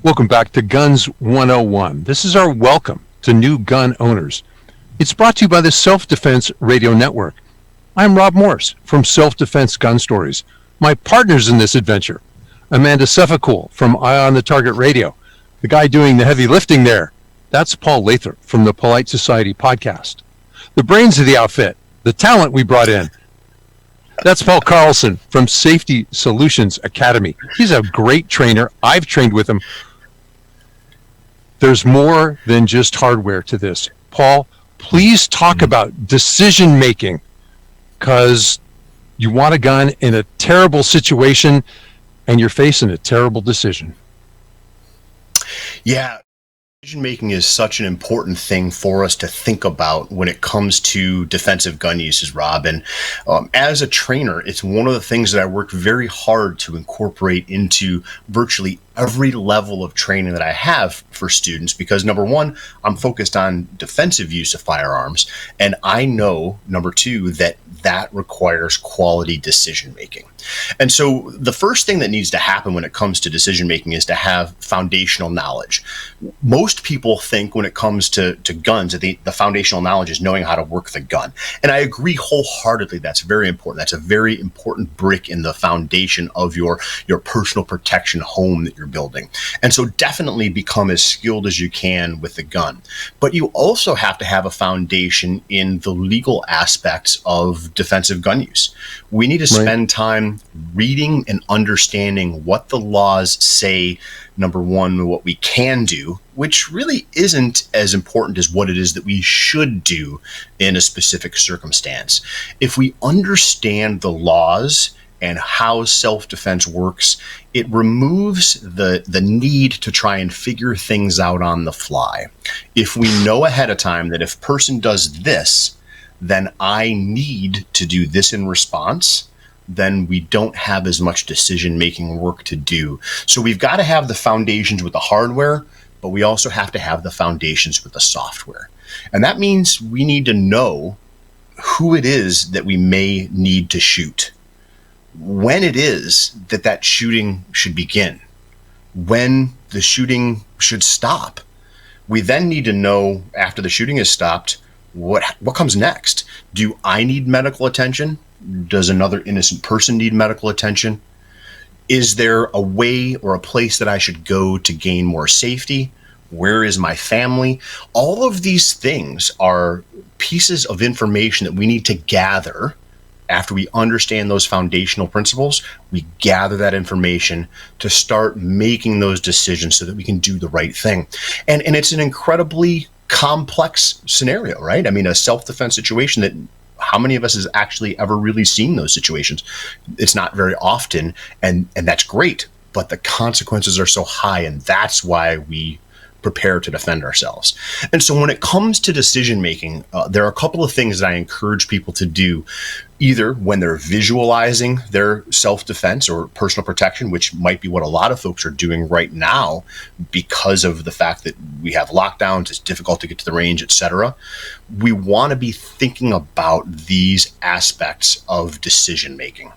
Welcome back to Guns 101. This is our welcome to new gun owners. It's brought to you by the Self-Defense Radio Network. I'm Rob Morse from Self-Defense Gun Stories. My partners in this adventure, Amanda Sefacul from Eye on the Target Radio. The guy doing the heavy lifting there, that's Paul Lathrop from the Polite Society podcast. The brains of the outfit, the talent we brought in, that's Paul Carlson from Safety Solutions Academy. He's a great trainer. I've trained with him. There's more than just hardware to this. Paul, please talk about decision making, because you want a gun in a terrible situation and you're facing a terrible decision. Yeah. Decision making is such an important thing for us to think about when it comes to defensive gun uses, Rob. And as a trainer, it's one of the things that I work very hard to incorporate into virtually every level of training that I have for students, because number one, I'm focused on defensive use of firearms. And I know, number two, that requires quality decision making. And so the first thing that needs to happen when it comes to decision making is to have foundational knowledge. Most people think when it comes to guns that the foundational knowledge is knowing how to work the gun. And I agree wholeheartedly. That's very important. That's a very important brick in the foundation of your personal protection home that you're building. And so definitely become as skilled as you can with the gun. But you also have to have a foundation in the legal aspects of defensive gun use. We need to spend time reading and understanding what the laws say, number one, what we can do, which really isn't as important as what it is that we should do in a specific circumstance. If we understand the laws and how self-defense works, it removes the need to try and figure things out on the fly. If we know ahead of time that if a person does this, then I need to do this in response, then we don't have as much decision-making work to do. So we've got to have the foundations with the hardware, but we also have to have the foundations with the software. And that means we need to know who it is that we may need to shoot, when it is that shooting should begin, when the shooting should stop. We then need to know, after the shooting is stopped, what comes next. Do I need medical attention? Does another innocent person need medical attention? Is there a way or a place that I should go to gain more safety? Where is my family? All of these things are pieces of information that we need to gather. After we understand those foundational principles, we gather that information to start making those decisions so that we can do the right thing. And it's an incredibly complex scenario, right? I mean, a self-defense situation that how many of us has actually ever really seen those situations? It's not very often, and that's great, but the consequences are so high, and that's why we prepare to defend ourselves. And so when it comes to decision making, there are a couple of things that I encourage people to do, either when they're visualizing their self-defense or personal protection, which might be what a lot of folks are doing right now because of the fact that we have lockdowns, it's difficult to get to the range, etc. We want to be thinking about these aspects of decision making.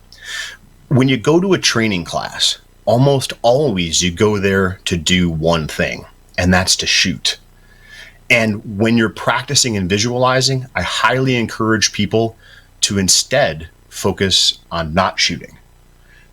When you go to a training class, almost always you go there to do one thing, and that's to shoot. And when you're practicing and visualizing, I highly encourage people to instead focus on not shooting.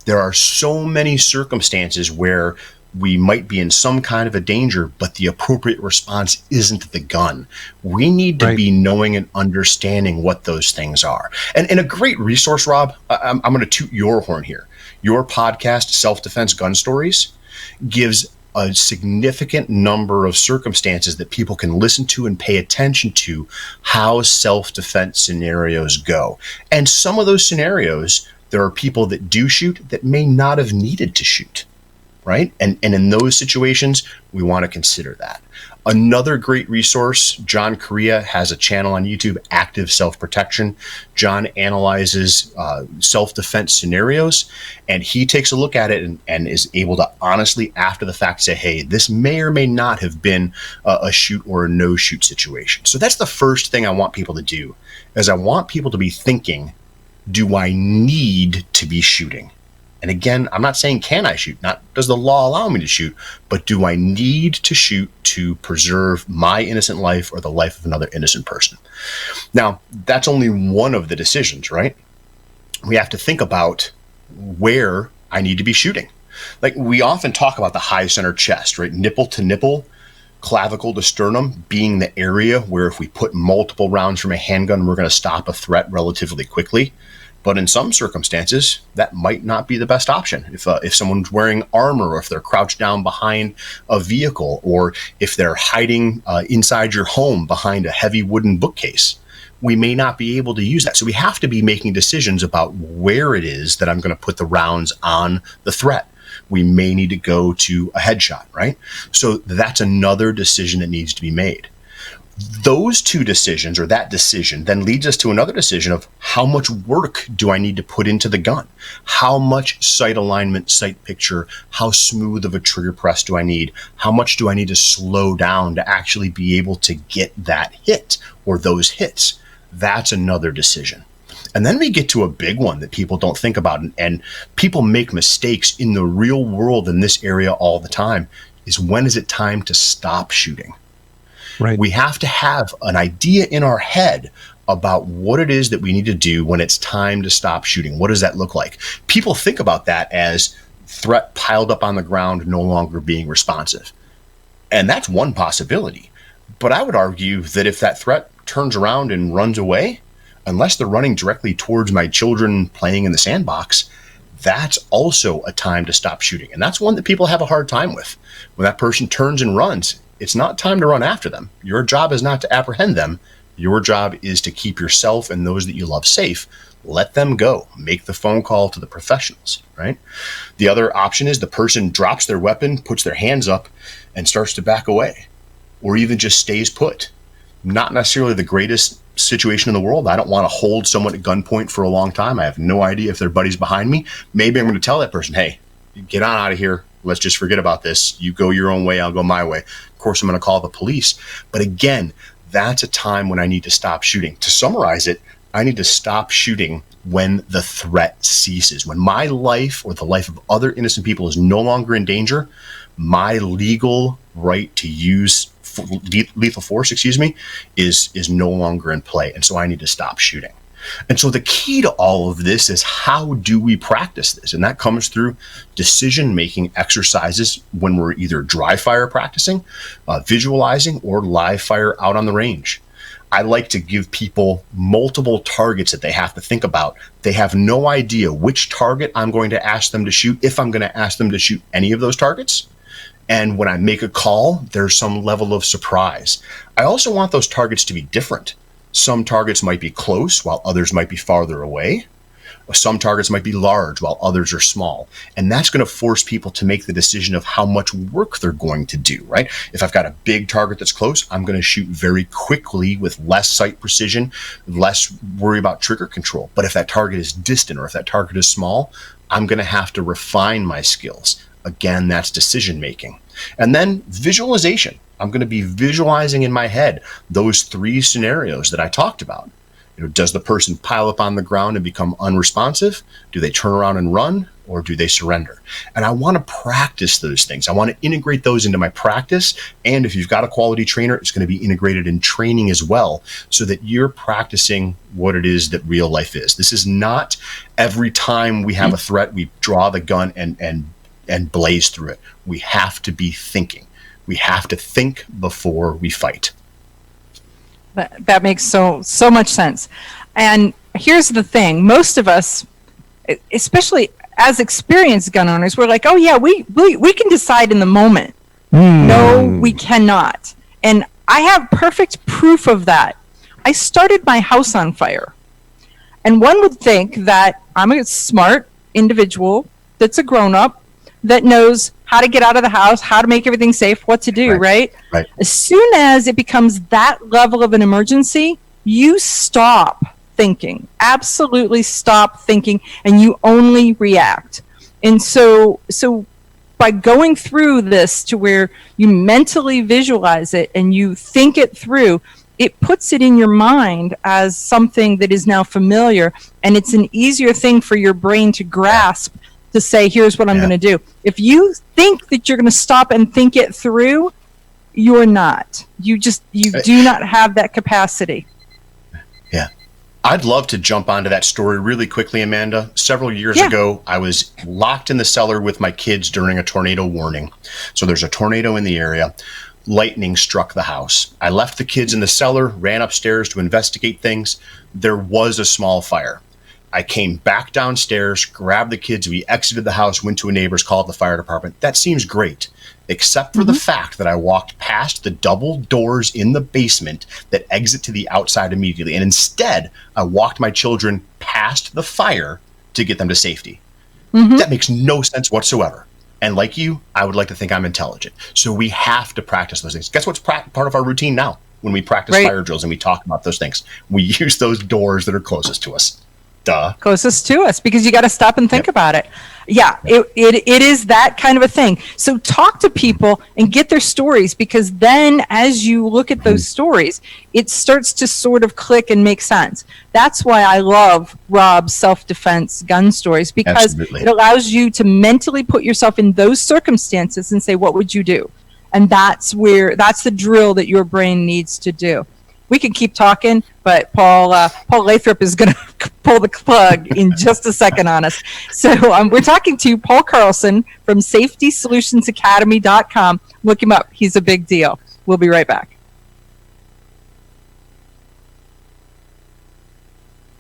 There are so many circumstances where we might be in some kind of a danger, but the appropriate response isn't the gun. We need to be knowing and understanding what those things are. And a great resource, Rob, I'm going to toot your horn here. Your podcast, Self-Defense Gun Stories, gives a significant number of circumstances that people can listen to and pay attention to how self-defense scenarios go. And some of those scenarios, there are people that do shoot that may not have needed to shoot, right? And in those situations, we want to consider that. Another great resource, John Correa has a channel on YouTube, Active Self-Protection. John analyzes self-defense scenarios, and he takes a look at it and is able to honestly, after the fact, say, hey, this may or may not have been a shoot or a no-shoot situation. So that's the first thing I want people to do, is I want people to be thinking, do I need to be shooting? And again, I'm not saying can I shoot, not does the law allow me to shoot, but do I need to shoot to preserve my innocent life or the life of another innocent person? Now, that's only one of the decisions, right? We have to think about where I need to be shooting. Like, we often talk about the high center chest, right? Nipple to nipple, clavicle to sternum being the area where if we put multiple rounds from a handgun, we're going to stop a threat relatively quickly. But in some circumstances, that might not be the best option. If someone's wearing armor, or if they're crouched down behind a vehicle, or if they're hiding inside your home behind a heavy wooden bookcase, we may not be able to use that. So we have to be making decisions about where it is that I'm going to put the rounds on the threat. We may need to go to a headshot, right? So that's another decision that needs to be made. Those two decisions, or that decision, then leads us to another decision of how much work do I need to put into the gun? How much sight alignment, sight picture, how smooth of a trigger press do I need? How much do I need to slow down to actually be able to get that hit or those hits? That's another decision. And then we get to a big one that people don't think about, and people make mistakes in the real world in this area all the time, is when is it time to stop shooting? Right. We have to have an idea in our head about what it is that we need to do when it's time to stop shooting. What does that look like? People think about that as threat piled up on the ground, no longer being responsive. And that's one possibility. But I would argue that if that threat turns around and runs away, unless they're running directly towards my children playing in the sandbox, that's also a time to stop shooting. And that's one that people have a hard time with. When that person turns and runs, it's not time to run after them. Your job is not to apprehend them. Your job is to keep yourself and those that you love safe. Let them go. Make the phone call to the professionals, right? The other option is the person drops their weapon, puts their hands up, and starts to back away, or even just stays put. Not necessarily the greatest situation in the world. I don't want to hold someone at gunpoint for a long time. I have no idea if their buddy's behind me. Maybe I'm going to tell that person, hey, get on out of here. Let's just forget about this. You go your own way, I'll go my way. Of course, I'm going to call the police. But again, that's a time when I need to stop shooting. To summarize it, I need to stop shooting when the threat ceases. When my life or the life of other innocent people is no longer in danger, my legal right to use lethal force, is no longer in play. And so I need to stop shooting. And so the key to all of this is, how do we practice this? And that comes through decision-making exercises when we're either dry fire practicing, visualizing, or live fire out on the range. I like to give people multiple targets that they have to think about. They have no idea which target I'm going to ask them to shoot, if I'm going to ask them to shoot any of those targets. And when I make a call, there's some level of surprise. I also want those targets to be different. Some targets might be close while others might be farther away. Some targets might be large while others are small. And that's going to force people to make the decision of how much work they're going to do, right? If I've got a big target that's close, I'm going to shoot very quickly with less sight precision, less worry about trigger control. But if that target is distant, or if that target is small, I'm going to have to refine my skills. Again, that's decision making. And then visualization. I'm going to be visualizing in my head those three scenarios that I talked about. Does the person pile up on the ground and become unresponsive? Do they turn around and run, or do they surrender? And I want to practice those things. I want to integrate those into my practice. And if you've got a quality trainer, it's going to be integrated in training as well, so that you're practicing what it is that real life is. This is not every time we have a threat, we draw the gun and blaze through it. We have to be thinking. We have to think before we fight. That makes so much sense. And here's the thing. Most of us, especially as experienced gun owners, we're like, oh yeah, we can decide in the moment. No, we cannot. And I have perfect proof of that. I started my house on fire. And one would think that I'm a smart individual that's a grown-up that knows how to get out of the house, how to make everything safe, what to do, right? As soon as it becomes that level of an emergency, you stop thinking, absolutely stop thinking, and you only react. And so by going through this to where you mentally visualize it and you think it through, it puts it in your mind as something that is now familiar, and it's an easier thing for your brain to grasp to say, here's what I'm going to do. If you think that you're going to stop and think it through, you're not. You do not have that capacity. Yeah. I'd love to jump onto that story really quickly, Amanda. Several years ago, I was locked in the cellar with my kids during a tornado warning. So there's a tornado in the area. Lightning struck the house. I left the kids in the cellar, ran upstairs to investigate things. There was a small fire. I came back downstairs, grabbed the kids. We exited the house, went to a neighbor's, called the fire department. That seems great, except for the fact that I walked past the double doors in the basement that exit to the outside immediately. And instead, I walked my children past the fire to get them to safety. That makes no sense whatsoever. And like you, I would like to think I'm intelligent. So we have to practice those things. Guess what's part of our routine now when we practice fire drills and we talk about those things? We use those doors that are closest to us. Duh. Closest to us, because you got to stop and think about it. Yeah, it is that kind of a thing. So talk to people and get their stories, because then as you look at those stories, it starts to sort of click and make sense. That's why I love Rob's self-defense gun stories, because it allows you to mentally put yourself in those circumstances and say, what would you do? And that's the drill that your brain needs to do. We can keep talking, but Paul Lathrop is going to pull the plug in just a second on us. So we're talking to Paul Carlson from SafetySolutionsAcademy.com. Look him up. He's a big deal. We'll be right back.